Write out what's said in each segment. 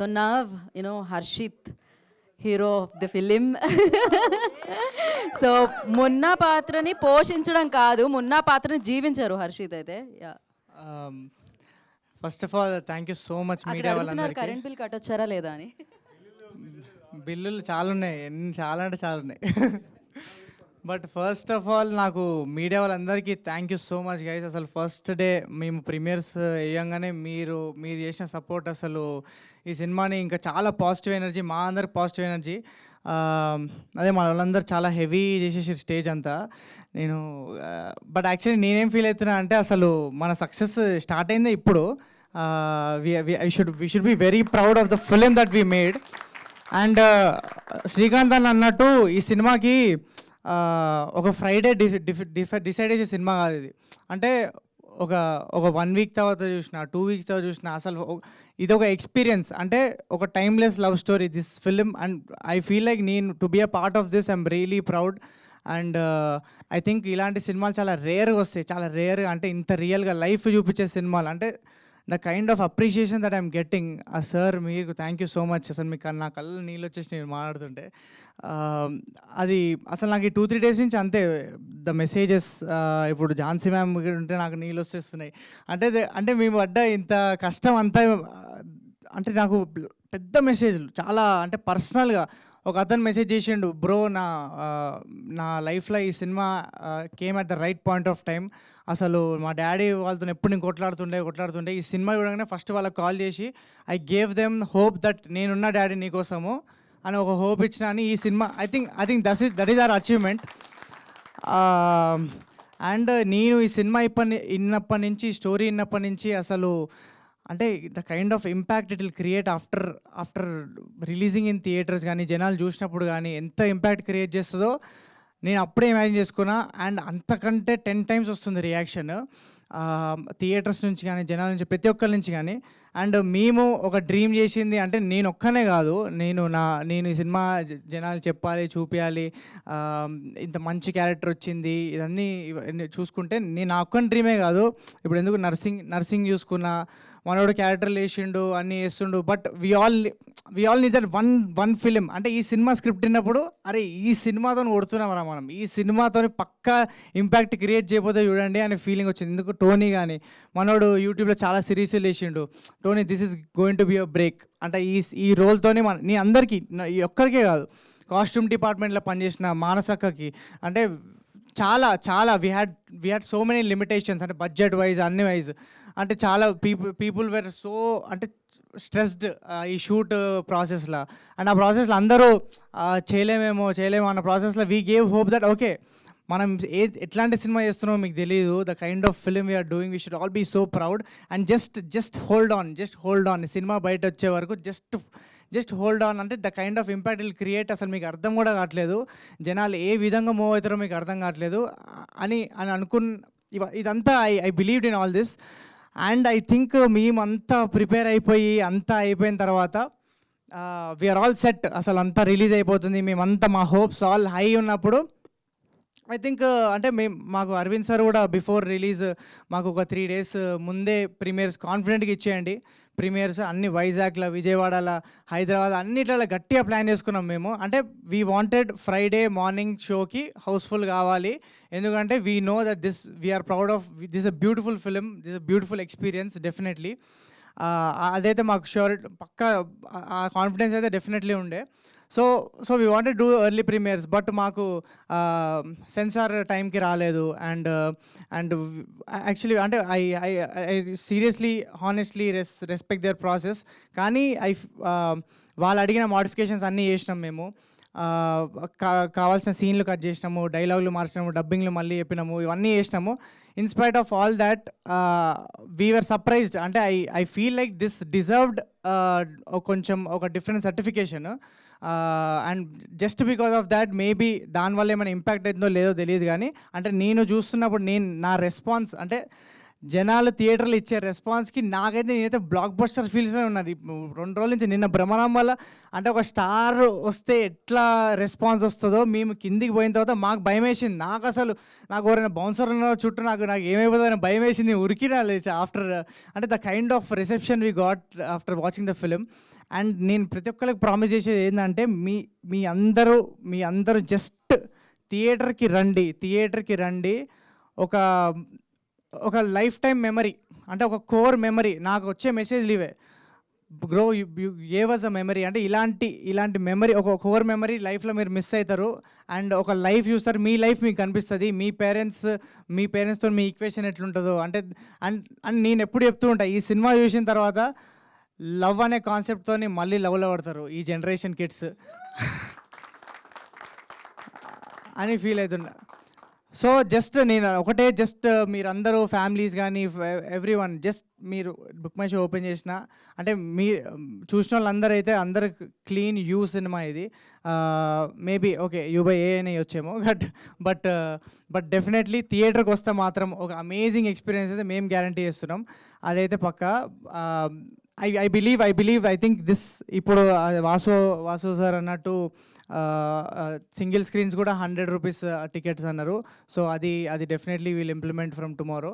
So now, Harshit, hero of the film. So Munna పాత్రని పోషించడం కాదు, మున్నా పాత్రని జీవించారు హర్షిత్ అయితే. First of all thank you so much media వాళ్ళందరికీ. కరెంట్ బిల్ కట్టొచ్చారా లేదా అని. బిల్లులు చాలా ఉన్నాయి, చాలా అంటే చాలా ఉన్నాయి. బట్ ఫస్ట్ ఆఫ్ ఆల్ నాకు మీడియా వాళ్ళందరికీ thank you so much guys. అసలు ఫస్ట్ డే మేము ప్రీమియర్స్ వేయంగానే మీరు చేసిన సపోర్ట్, అసలు ఈ సినిమాని ఇంకా చాలా పాజిటివ్ ఎనర్జీ, మా అందరికి పాజిటివ్ ఎనర్జీ. అదే మా వాళ్ళందరూ చాలా హెవీ చేసేసి స్టేజ్ అంతా. నేను బట్ యాక్చువల్లీ నేనేం ఫీల్ అవుతున్నా అంటే, అసలు మన సక్సెస్ స్టార్ట్ అయిందే ఇప్పుడు. We should be very proud of the film that we made. And Srikanth అని అన్నట్టు ఈ సినిమాకి ఒక ఫ్రైడే డిసైడ్ చేసే సినిమా కాదు ఇది. అంటే ఒక 1 వీక్ తర్వాత చూసిన, 2 వీక్స్ తర్వాత చూసిన, అసలు ఇది ఒక ఎక్స్పీరియన్స్. అంటే ఒక timeless love story this film. And I feel like నేను to be a part of this I'm really proud. And I think ఇలాంటి సినిమాలు చాలా రేర్గా వస్తాయి, చాలా రేర్గా. అంటే ఇంత రియల్గా లైఫ్ చూపించే సినిమాలు, అంటే the kind of appreciation that I'm getting. Sir మీకు థ్యాంక్ యూ సో మచ్. అసలు మీకు నా కళ్ళ నీళ్ళు వచ్చేసి నేను మాట్లాడుతుంటే అది అసలు నాకు ఈ 2-3 డేస్ నుంచి అంతే ద మెసేజెస్. ఇప్పుడు ఝాన్సీ మ్యామ్ ఉంటే నాకు నీళ్ళు వచ్చేస్తున్నాయి. అంటే మేము పడ్డ ఇంత కష్టం అంతా, అంటే నాకు పెద్ద మెసేజ్లు చాలా, అంటే పర్సనల్గా ఒక అతను మెసేజ్ చేసిండు, బ్రో నా లైఫ్లో ఈ cinema came at the right point of time. అసలు మా డాడీ వాళ్ళతో ఎప్పుడు నేను కొట్లాడుతుండే ఈ సినిమా చూడగానే ఫస్ట్ వాళ్ళకి కాల్ చేసి I gave them hope that నేనున్న డాడీ నీకోసము అని ఒక హోప్ ఇచ్చిన అని ఈ cinema. I think that is our achievement. And నేను ఈ సినిమా విన్నప్పటి నుంచి, స్టోరీ విన్నప్పటి నుంచి, అసలు అంటే the kind of impact it will create after releasing in theatres కానీ, జనాలు చూసినప్పుడు కానీ ఎంత ఇంపాక్ట్ క్రియేట్ చేస్తుందో నేను అప్పుడే ఇమాజిన్ చేసుకున్నా. అండ్ అంతకంటే 10 times వస్తుంది రియాక్షన్ థియేటర్స్ నుంచి కానీ, జనాల నుంచి, ప్రతి ఒక్కరి నుంచి కానీ. అండ్ మేము ఒక డ్రీమ్ చేసింది అంటే నేను ఒక్కనే కాదు, నేను ఈ సినిమా జనాలు చెప్పాలి, చూపించాలి, ఇంత మంచి క్యారెక్టర్ వచ్చింది, ఇవన్నీ చూసుకుంటే నేను నా ఒక్కని డ్రీమే కాదు. ఇప్పుడు ఎందుకు నర్సింగ్ చూసుకున్నా, మనోడు క్యారెక్టర్లు వేసిండు, అన్నీ వేస్తుండు. But we all need that one film. అంటే ఈ సినిమా స్క్రిప్ట్ విన్నప్పుడు అరే ఈ సినిమాతో కొడుతున్నామరా మనం, ఈ సినిమాతో పక్కా ఇంపాక్ట్ క్రియేట్ చేయబోతే చూడండి అనే ఫీలింగ్ వచ్చింది. ఎందుకు టోనీ కానీ మనోడు యూట్యూబ్లో చాలా సిరీస్లు వేసిండు, Tony this is going to be a break. అంటే ఈ రోల్తోనే నీ అందరికీ, ఒక్కరికే కాదు, కాస్ట్యూమ్ డిపార్ట్మెంట్లో పనిచేసిన మానసక్కకి, అంటే చాలా we had so many limitations, అంటే బడ్జెట్ వైజ్, అన్ని వైజ్. అంటే చాలా పీపుల్ వేర్ సో అంటే స్ట్రెస్డ్ ఈ షూట్ ప్రాసెస్లో. అండ్ ఆ ప్రాసెస్లో అందరూ చేయలేమేమో అన్న ప్రాసెస్లో we gave hope that okay మనం ఎట్లాంటి సినిమా చేస్తున్నామో మీకు తెలియదు, the kind of film we're doing, we should all be so proud. And just hold on cinema బయట వచ్చే వరకు జస్ట్ హోల్డ్ ఆన్. అంటే the kind of impact will create అసలు మీకు అర్థం కూడా కావట్లేదు, జనాలు ఏ విధంగా మూవ్ అవుతారో మీకు అర్థం కావట్లేదు అని ఇదంతా I believed in all this. And I think మేమంతా ప్రిపేర్ అయిపోయి అంతా అయిపోయిన తర్వాత వీఆర్ ఆల్ సెట్, అసలు అంతా రిలీజ్ అయిపోతుంది, మేమంతా మా హోప్స్ ఆల్ హై ఉన్నప్పుడు ఐ థింక్ అంటే మాకు అరవింద్ సార్ కూడా బిఫోర్ రిలీజ్ మాకు ఒక 3 days ముందే ప్రీమియర్స్ కాన్ఫిడెంట్గా ఇచ్చేయండి. ప్రీమియర్స్ అన్ని వైజాగ్లో, విజయవాడలో, హైదరాబాద్ అన్నిట్లలో గట్టిగా ప్లాన్ చేసుకున్నాం మేము. అంటే వీ వాంటెడ్ ఫ్రైడే మార్నింగ్ షోకి హౌస్ఫుల్ కావాలి, ఎందుకంటే we know that we're proud of this a beautiful film, this a beautiful experience definitely. అదైతే మాకు ష్యూర్ పక్కా ఆ కాన్ఫిడెన్స్ అయితే డెఫినెట్లీ ఉండే. So we wanted do early premieres, but మాకు సెన్సార్ టైంకి రాలేదు. అండ్ యాక్చువల్లీ అంటే I seriously honestly respect their process. కానీ వాళ్ళు అడిగిన మోడిఫికేషన్స్ అన్నీ చేసినాం మేము. కావాల్సిన సీన్లు కట్ చేసినాము, డైలాగులు మార్చినాము, డబ్బింగ్లు మళ్ళీ చెప్పినాము, ఇవన్నీ చేసినాము. In spite of all that we were surprised. అంటే I feel like this deserved కొంచెం ఒక different certification. And just because of that maybe దానివల్ల ఏమైనా ఇంపాక్ట్ అవుతుందో లేదో తెలియదు, కానీ అంటే నేను చూస్తున్నప్పుడు నా రెస్పాన్స్, అంటే జనాలు థియేటర్లు ఇచ్చే రెస్పాన్స్కి నేనైతే బ్లాక్ బస్టర్ ఫీల్స్లో ఉన్నది 2 రోజుల నుంచి. నిన్న భ్రమణం వల్ల అంటే ఒక స్టార్ వస్తే ఎట్లా రెస్పాన్స్ వస్తుందో మేము కిందికి పోయిన తర్వాత మాకు భయం వేసింది. నాకు ఎవరైనా బౌన్సర్ ఉన్న చుట్టూ నాకు ఏమైపోతుందని భయం వేసింది, ఉరికినా ఆఫ్టర్ అంటే the kind of reception we got after watching the film. And నేను ప్రతి ఒక్కరికి ప్రామిస్ చేసేది ఏంటంటే మీ అందరూ జస్ట్ థియేటర్కి రండి. ఒక లైఫ్ టైం మెమరీ, అంటే ఒక కోర్ మెమరీ. నాకు వచ్చే మెసేజ్లు ఇవే, grow you gave us a memory. అంటే ఇలాంటి మెమరీ, ఒక కోర్ మెమరీ లైఫ్లో మీరు మిస్ అవుతారు. అండ్ ఒక లైఫ్ చూస్తారు, మీ లైఫ్ మీకు కనిపిస్తుంది. మీ పేరెంట్స్తో మీ ఈక్వేషన్ ఎట్లుంటుందో అంటే. అండ్ నేను ఎప్పుడు చెప్తూ ఉంటా, ఈ సినిమా చూసిన తర్వాత లవ్ అనే కాన్సెప్ట్తో మళ్ళీ లవ్లో పడతారు ఈ జనరేషన్ కిడ్స్ అని ఫీల్ అవుతున్నా. సో నేను ఒకటే మీరందరూ ఫ్యామిలీస్ కానీ ఎవ్రీవన్ మీరు బుక్ మై షో ఓపెన్ చేసిన అంటే చూసిన వాళ్ళందరూ అయితే అందరు క్లీన్ యూ సినిమా ఇది. మేబీ ఓకే యూ/ఏ అని వచ్చేమో, బట్ డెఫినెట్లీ థియేటర్కి వస్తే మాత్రం ఒక అమేజింగ్ ఎక్స్పీరియన్స్ అయితే మేము గ్యారంటీ చేస్తున్నాం. అదైతే పక్కా. ఐ బిలీవ్ ఐ థింక్ ఇప్పుడు వాసు సార్ అన్నట్టు సింగిల్ స్క్రీన్స్ కూడా 100 రూపీస్ టికెట్స్ అన్నారు. సో అది definitely will implement from tomorrow.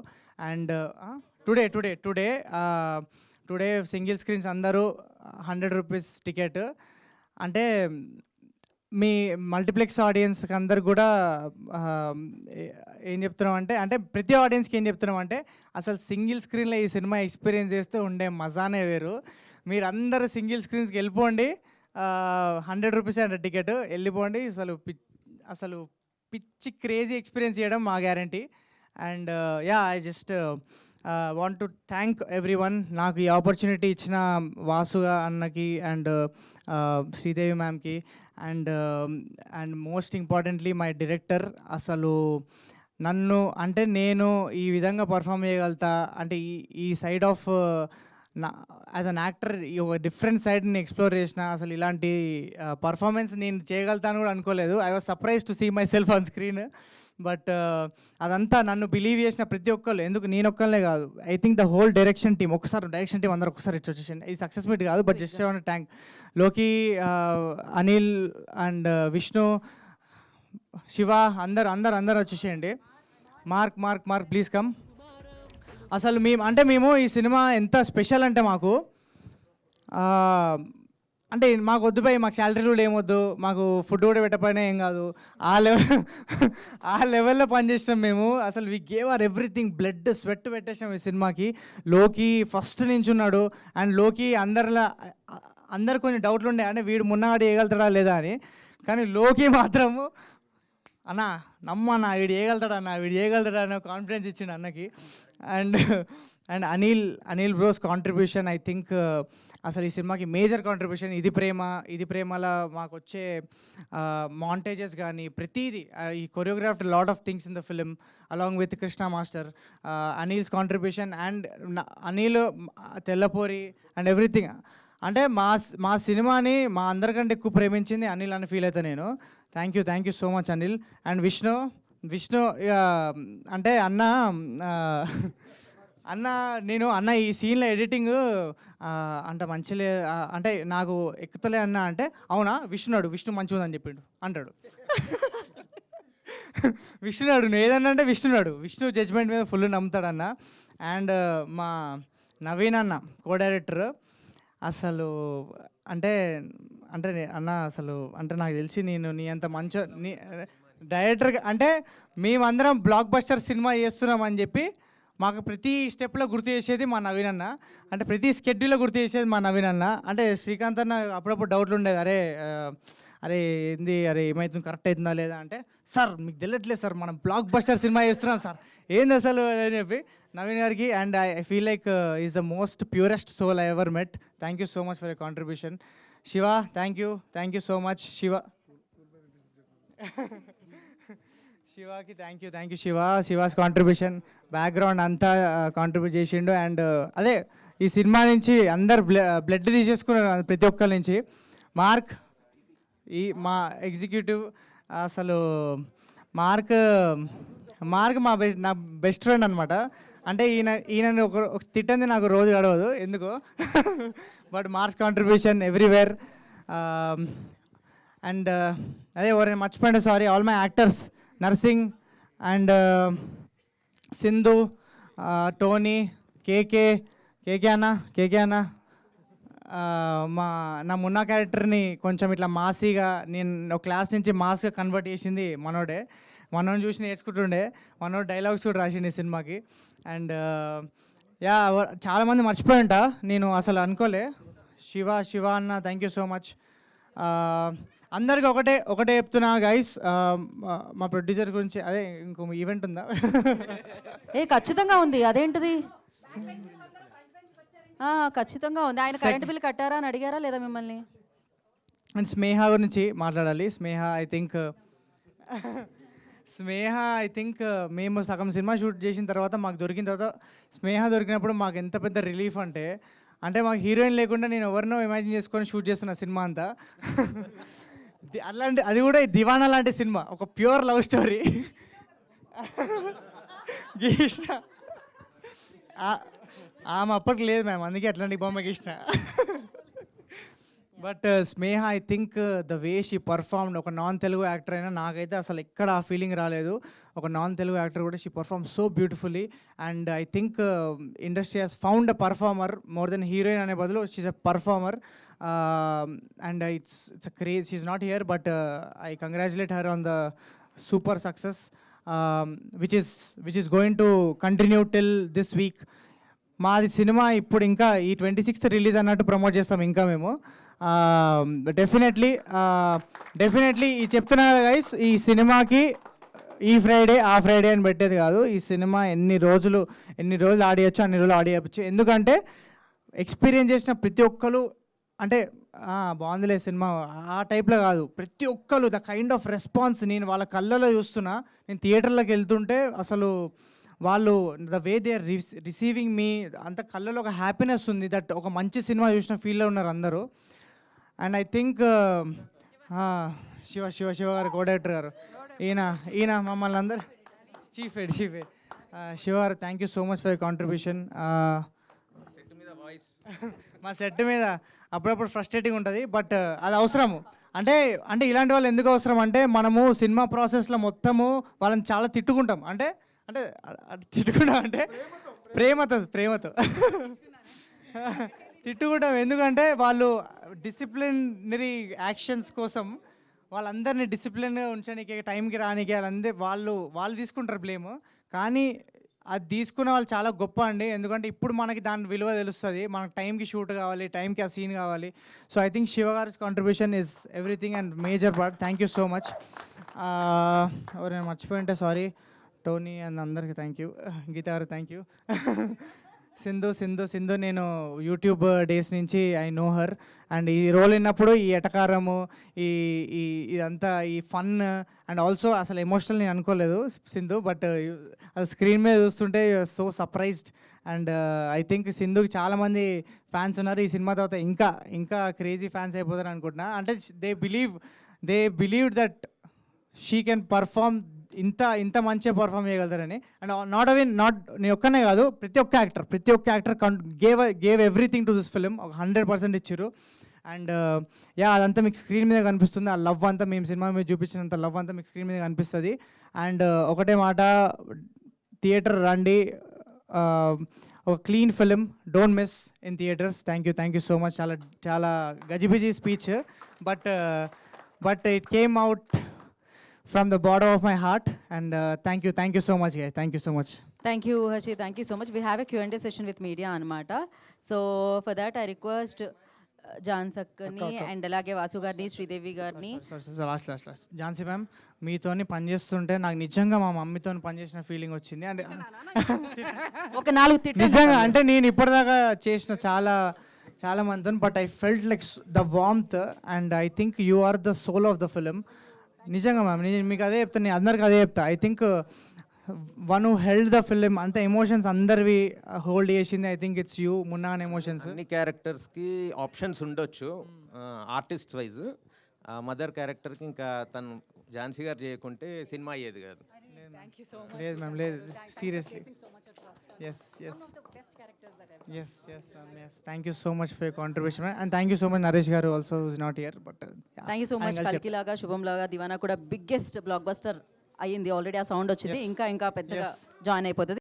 And today single screens అందరూ 100 రూపీస్ టికెట్. అంటే మీ మల్టీప్లెక్స్ ఆడియన్స్కి అందరు కూడా ఏం చెప్తున్నామంటే, అంటే ప్రతి ఆడియన్స్కి ఏం చెప్తున్నామంటే, అసలు సింగిల్ స్క్రీన్లో ఈ సినిమా ఎక్స్పీరియన్స్ చేస్తే ఉండే మజానే వేరు. మీరు అందరు సింగిల్ స్క్రీన్స్కి వెళ్ళిపోండి, 100 రూపీస్ అంటే టికెట్, వెళ్ళిపోండి. అసలు పిచ్చి క్రేజీ ఎక్స్పీరియన్స్ చేయడం మా guarantee. And I just want to thank everyone. నాకు ఈ ఆపర్చునిటీ ఇచ్చిన వాసుగా అన్నకి అండ్ శ్రీదేవి మ్యామ్కి and most importantly my director. అసలు అంటే నేను ఈ విధంగా పర్ఫామ్ చేయగలుగుతా అంటే ఈ side of as an actor ఒక డిఫరెంట్ సైడ్ని ఎక్స్ప్లోర్ చేసిన. అసలు ఇలాంటి పర్ఫార్మెన్స్ నేను చేయగలుగుతాను కూడా అనుకోలేదు. I was surprise to see myself on screen. But అదంతా నన్ను బిలీవ్ చేసిన ప్రతి ఒక్కళ్ళు, ఎందుకు నేను ఒక్కళ్ళే కాదు, I think the whole direction team అందరూ ఒకసారి ఇచ్చి వచ్చేసింది. ఇది సక్సెస్ మీట్ కాదు, బట్ జస్ట్ ఆన్ ట్యాంక్ లోకి, అనిల్ అండ్ విష్ణు, శివ అందరు వచ్చేసేయండి. Mark please come. అసలు మేము ఈ సినిమా ఎంత స్పెషల్ అంటే మాకు వద్దు భయ్, మాకు శాలరీ కూడా ఏమొద్దు, మాకు ఫుడ్ కూడా పెట్టకపోయినా ఏం కాదు, ఆ లెవెల్లో పనిచేసినాం మేము. అసలు we gave our everything, blood sweat పెట్టేసాం ఈ సినిమాకి. లోకి ఫస్ట్ నుంచి ఉన్నాడు. అండ్ లోకి అందరు కొంచెం డౌట్లు ఉండే, అంటే వీడు మున్నవాడు వేయగలుగుతాడా లేదా అని. కానీ లోకి మాత్రము నమ్మన్నా వీడు వేయగలుగుతాడా అన్న కాన్ఫిడెన్స్ ఇచ్చిండు అన్నకి. And Anil bros contribution I think అసలు ఈ సినిమాకి మేజర్ కాంట్రిబ్యూషన్. ఇది ప్రేమలో మాకు వచ్చే మాంటేజెస్ కానీ ప్రతిదీ, ఈ choreographed lot of things in the film along with Krishna master, Anil's contribution and Anil Tellapori and everything. అంటే మా సినిమాని మా అందరికంటే ఎక్కువ ప్రేమించింది అనిల్ అని ఫీల్ అవుతా నేను. Thank you so much Anil. And Vishnu అంటే అన్న ఈ సీన్లో ఎడిటింగ్ అంత మంచిలే, అంటే నాకు ఎక్కుతలే అన్న అంటే, అవునా విష్ణు మంచిగా ఉందని చెప్పిండు అంటాడు. విష్ణునాడు నువ్వు ఏదన్నా అంటే విష్ణు జడ్జ్మెంట్ మీద ఫుల్ నమ్ముతాడు అన్న. అండ్ మా నవీన్ అన్న కో డైరెక్టర్, అసలు అంటే అన్న అసలు నాకు తెలిసి నీ అంత నీ డైరెక్టర్గా, అంటే మేమందరం బ్లాక్ బస్టర్ సినిమా చేస్తున్నామని చెప్పి మాకు ప్రతి స్టెప్లో గుర్తు చేసేది మా నవీన్ అన్న. అంటే ప్రతి స్కెడ్యూల్లో గుర్తు చేసేది మా నవీన్ అన్న. అంటే శ్రీకాంత్ అన్న అప్పుడప్పుడు డౌట్లు ఉండేది, అరే ఏమవుతుంది, కరెక్ట్ అవుతుందా లేదా అంటే, సార్ మీకు తెలియట్లేదు సార్, మనం బ్లాక్ బస్టర్ సినిమా చేస్తున్నాం సార్, ఏంది అసలు అని చెప్పి నవీన్ గారికి. And I feel like is the most purest soul I ever met. Thank you so much for your contribution. Shiva thank you so much. శివాకి thank you Shiva's contribution, background అంతా కాంట్రిబ్యూట్ చేసిండు. అండ్ అదే ఈ సినిమా నుంచి అందరు బ్లడ్ తీసేసుకున్నారు ప్రతి ఒక్కరి నుంచి. మార్క్ మా ఎగ్జిక్యూటివ్, అసలు మార్క్ నా బెస్ట్ ఫ్రెండ్ అనమాట. అంటే ఈయన ఒక తిట్టంది నాకు రోజు గడవదు ఎందుకో. But Mark's contribution everywhere. And అదే ఎవరైనా మర్చిపోయింది sorry. All my actors, Narsing and Sindhu, Tony, KK అన్న నా మున్నా క్యారెక్టర్ని కొంచెం ఇట్లా మాసీగా నేను ఒక క్లాస్ నుంచి మాస్గా కన్వర్ట్ చేసింది మనోడే. మనోని చూసి నేర్చుకుంటుండే. మనోడు డైలాగ్స్ కూడా రాసిండు ఈ సినిమాకి. అండ్ చాలామంది మర్చిపోయి ఉంటా, నేను అసలు అనుకోలే. శివ అన్న థ్యాంక్ యూ సో మచ్. అందరికి ఒకటే చెప్తున్నా గైస్, మా ప్రొడ్యూసర్ గురించి. అదే ఇంకో ఈవెంట్ ఉందా? ఖచ్చితంగా ఉంది. అదేంటిది? ఖచ్చితంగా ఉంది. ఆయన కరెంట్ బిల్ కట్టారా అని అడిగారా లేదా మిమ్మల్ని? అండ్ స్నేహ గురించి మాట్లాడాలి. స్నేహ ఐ థింక్ మేము సగం సినిమా షూట్ చేసిన తర్వాత మాకు దొరికిన తర్వాత స్నేహ దొరికినప్పుడు మాకు ఎంత పెద్ద రిలీఫ్ అంటే మాకు హీరోయిన్ లేకుండా నేను ఎవరినో ఇమాజిన్ చేసుకొని షూట్ చేస్తున్న సినిమా అంతా. అట్లాంటి అది కూడా దివానా లాంటి సినిమా, ఒక ప్యూర్ లవ్ స్టోరీ. గీష్ణ ఆమె అప్పటికి లేదు మ్యామ్, అందుకే అట్లాంటి బొమ్మ గీష్ణ. But Sneha I think the way she performed, ఒక నాన్ తెలుగు యాక్టర్ అయినా నాకైతే అసలు ఎక్కడ ఆ ఫీలింగ్ రాలేదు. ఒక నాన్ తెలుగు యాక్టర్ కూడా she perform so beautifully. And I think industry has found a performer more than heroine అనే బదులు she's a performer. And it's a craze. She's not here but I congratulate her on the super success which is going to continue till this week. మాది cinema ఇప్పుడు ఇంకా ఈ 26th release అన్నట్టు promote చేస్తాం ఇంకా మేము. డెఫినెట్లీ ఈ చెప్తున్నా కదా గైస్, ఈ సినిమాకి ఈ ఫ్రైడే ఆ ఫ్రైడే అని పెట్టేది కాదు. ఈ సినిమా ఎన్ని రోజులు ఆడియచ్చు అన్ని రోజులు ఆడియచ్చు. ఎందుకంటే ఎక్స్పీరియన్స్ చేసిన ప్రతి ఒక్కరు అంటే బాగుందిలే సినిమా ఆ టైప్లో కాదు, ప్రతి ఒక్కరు ద కైండ్ ఆఫ్ రెస్పాన్స్ నేను వాళ్ళ కళ్ళలో చూస్తున్నా. నేను థియేటర్లోకి వెళ్తుంటే అసలు వాళ్ళు the way they are receiving me, అంత కళ్ళలో ఒక హ్యాపీనెస్ ఉంది దట్ ఒక మంచి సినిమా చూసిన ఫీల్లో ఉన్నారు అందరూ. అండ్ ఐ థింక్ శివ గారు, కో డైరెక్టర్ గారు, ఈయన మమ్మల్ని అందరు చీఫ్ ఎడ్ శివ గారు thank you so much for your contribution. మా సెట్ మీద అప్పుడప్పుడు ఫ్రస్ట్రేటింగ్ ఉంటుంది, బట్ అది అవసరము. అంటే ఇలాంటి వాళ్ళు ఎందుకు అవసరం అంటే మనము సినిమా ప్రాసెస్లో మొత్తము వాళ్ళని చాలా తిట్టుకుంటాం. అంటే తిట్టుకుంటాం అంటే ప్రేమతో తిట్టుకుంటాం. ఎందుకంటే వాళ్ళు డిసిప్లినరీ యాక్షన్స్ కోసం వాళ్ళందరినీ డిసిప్లిన్గా ఉంచడానికి, టైంకి రానికి వాళ్ళు తీసుకుంటారు బ్లేమ్. కానీ అది తీసుకున్న వాళ్ళు చాలా గొప్ప అండి. ఎందుకంటే ఇప్పుడు మనకి దాని విలువ తెలుస్తుంది. మనకు టైంకి షూట్ కావాలి, టైంకి ఆ సీన్ కావాలి. సో ఐ థింక్ శివ గారి contribution is everything and major part. Thank you so much. ఎవరైనా మర్చిపోయి ఉంటే సారీ. టోనీ అండ్ అందరికి థ్యాంక్ యూ. గీత గారు థ్యాంక్ యూ. సింధు నేను యూట్యూబ్ డేస్ నుంచి ఐ నో హర్. అండ్ ఈ రోల్ విన్నప్పుడు ఈ ఎటకారము ఇదంతా ఈ ఫన్ అండ్ ఆల్సో అసలు ఎమోషనల్ నేను అనుకోలేదు సింధు, బట్ అది స్క్రీన్ మీద చూస్తుంటే you're so surprised. And I think సింధుకి చాలామంది ఫ్యాన్స్ ఉన్నారు. ఈ సినిమా తర్వాత ఇంకా క్రేజీ ఫ్యాన్స్ అయిపోతారు అనుకుంటున్నా. అంటే they believe that she can perform, ఇంత మంచిగా పర్ఫామ్ చేయగలుగుతారని. అండ్ నాట్ నేను ఒక్కనే కాదు, ప్రతి ఒక్క actor gave everything to this film. 100% ఇచ్చారు. అండ్ అదంతా మీకు స్క్రీన్ మీద కనిపిస్తుంది. ఆ లవ్ అంతా మేము సినిమా మీద చూపించినంత లవ్ అంతా మీకు స్క్రీన్ మీద కనిపిస్తుంది. అండ్ ఒకటే మాట, థియేటర్ రండి, ఒక clean film, don't miss in theatres. Thank you so much. చాలా గజిబిజి speech, but it came out from the bottom of my heart, and thank you so much guys. Thank you so much. Thank you Harshi, thank you so much. We have a Q&A session with media anamata. So for that I request John సక్కని and అలాగే వాసు గారిని, శ్రీదేవి గారిని. Last Jhansi ma'am, మీతోని పనిచేస్తుంటే నాకు నిజంగా మా మమ్మీతో పనిచేసిన ఫీలింగ్ వచ్చింది. అంటే ఒక 4 తిట్లు నిజంగా, అంటే నేను ఇప్పటిదాకా చేసిన చాలా మందితో, but I felt like the warmth and I think you are the soul of the film. నిజంగా మ్యామ్, నేను మీకు అదే చెప్తాను, నేను అందరికి అదే చెప్తా. I think one who held the film, అంత ఎమోషన్స్ అందరివి హోల్డ్ చేసింది. I think it's you, Munna అనే ఎమోషన్స్. అన్ని క్యారెక్టర్స్కి ఆప్షన్స్ ఉండొచ్చు ఆర్టిస్ట్ వైజ్. మదర్ క్యారెక్టర్కి ఇంకా తను ఝాన్సీ గారు చేయకుంటే సినిమా అయ్యేది కాదు. లేదు మ్యామ్, లేదు, seriously. Yes ma'am, yes. Thank you so much for your contribution, man. And thank you so much Naresh garu also, who is not here, but thank you so much. Kalki laga, Shubham laga, Divana kuda biggest blockbuster అయ్యింది already. ఆ sound వచ్చింది, ఇంకా పెద్దగా join అయిపోతుంది.